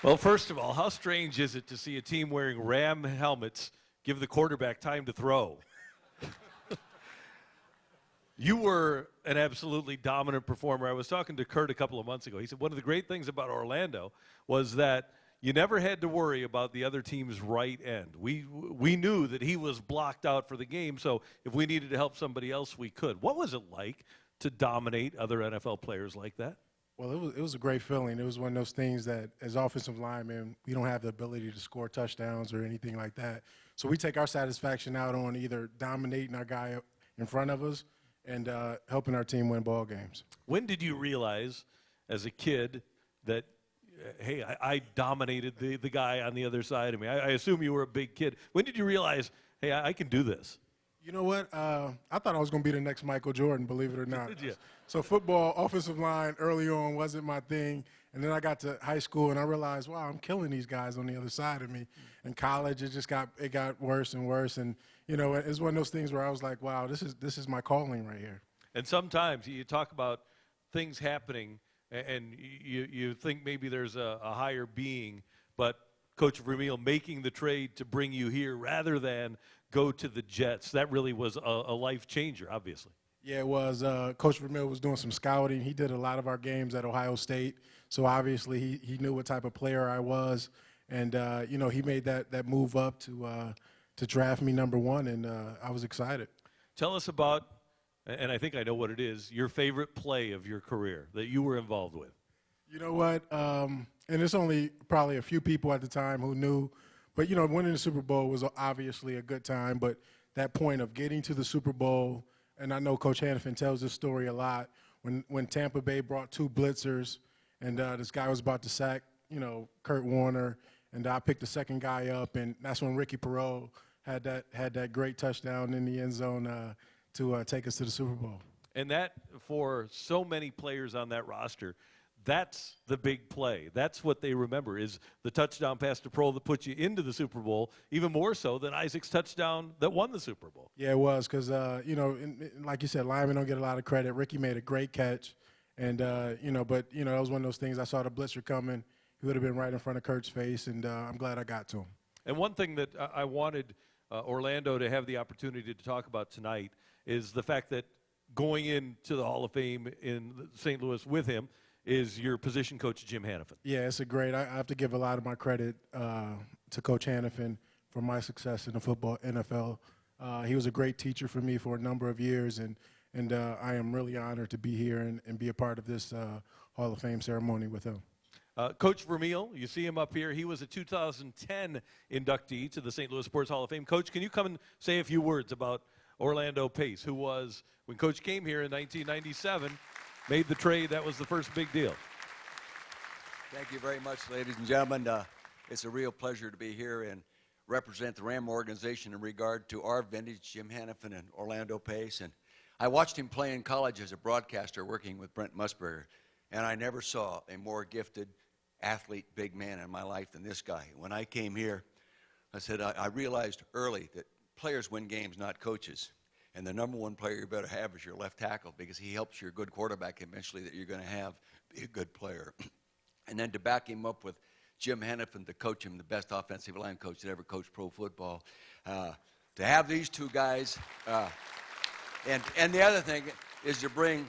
Well, first of all, how strange is it to see a team wearing Ram helmets give the quarterback time to throw? You were an absolutely dominant performer. I was talking to Kurt a couple of months ago. He said one of the great things about Orlando was that you never had to worry about the other team's right end. We knew that he was blocked out for the game, so if we needed to help somebody else, we could. What was it like to dominate other NFL players like that? Well, it was a great feeling. It was one of those things that, as offensive linemen, we don't have the ability to score touchdowns or anything like that. So we take our satisfaction out on either dominating our guy in front of us and helping our team win ball games. When did you realize, as a kid, that, hey, I dominated the guy on the other side of me? I assume you were a big kid. When did you realize, hey, I can do this? You know what? I thought I was going to be the next Michael Jordan, believe it or not. Did you? So football, offensive line early on wasn't my thing. And then I got to high school and I realized, wow, I'm killing these guys on the other side of me. In college, it got worse and worse. And, you know, it's one of those things where I was like, wow, this is my calling right here. And sometimes you talk about things happening and you think maybe there's a higher being, but Coach Vermeil making the trade to bring you here rather than go to the Jets, that really was a life changer, obviously. Yeah, it was. Coach Vermeil was doing some scouting. He did a lot of our games at Ohio State, so obviously he knew what type of player I was, and you know, he made that move up to draft me number one, and I was excited. Tell us about, and I think I know what it is, your favorite play of your career that you were involved with. You know what? And it's only probably a few people at the time who knew, but you know, winning the Super Bowl was obviously a good time, but that point of getting to the Super Bowl. And I know Coach Hannafin tells this story a lot. When Tampa Bay brought two blitzers, and this guy was about to sack, you know, Kurt Warner, and I picked the second guy up, and that's when Ricky Perot had that great touchdown in the end zone to take us to the Super Bowl. And that, for so many players on that roster, that's the big play. That's what they remember, is the touchdown pass to Perot that put you into the Super Bowl, even more so than Isaac's touchdown that won the Super Bowl. Yeah, it was, because, you know, like you said, linemen don't get a lot of credit. Ricky made a great catch, and, you know, but, you know, that was one of those things. I saw the blitzer coming. He would have been right in front of Kurt's face, and I'm glad I got to him. And one thing that I wanted Orlando to have the opportunity to talk about tonight is the fact that going into the Hall of Fame in St. Louis with him is your position coach, Jim Hannafin. Yeah, it's a great. I have to give a lot of my credit to Coach Hannafin for my success in the football NFL. He was a great teacher for me for a number of years, and I am really honored to be here and be a part of this Hall of Fame ceremony with him. Coach Vermeil, you see him up here. He was a 2010 inductee to the St. Louis Sports Hall of Fame. Coach, can you come and say a few words about Orlando Pace, who was, when Coach came here in 1997, made the trade? That was the first big deal. Thank you very much, ladies and gentlemen. It's a real pleasure to be here and represent the Ram organization in regard to our vintage, Jim Hannafin and Orlando Pace. And I watched him play in college as a broadcaster working with Brent Musburger, and I never saw a more gifted athlete, big man in my life than this guy. When I came here, I said I realized early that players win games, not coaches. And the number one player you better have is your left tackle, because he helps your good quarterback eventually that you're going to have be a good player. And then to back him up with Jim Hannafin, to coach him, the best offensive line coach that ever coached pro football. To have these two guys, and the other thing is to bring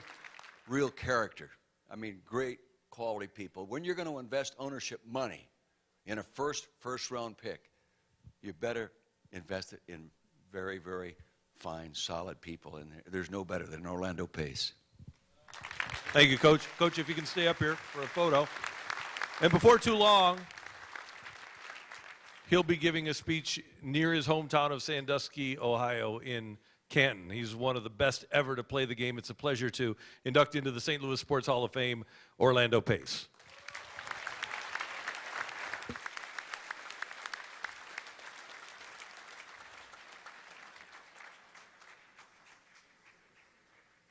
real character. I mean, great quality people. When you're going to invest ownership money in a first round pick, you better invest it in very, very fine, solid people, and there's no better than Orlando Pace. Thank you, Coach. Coach, if you can stay up here for a photo. And before too long, he'll be giving a speech near his hometown of Sandusky, Ohio, in Canton. He's one of the best ever to play the game. It's a pleasure to induct into the St. Louis Sports Hall of Fame Orlando Pace.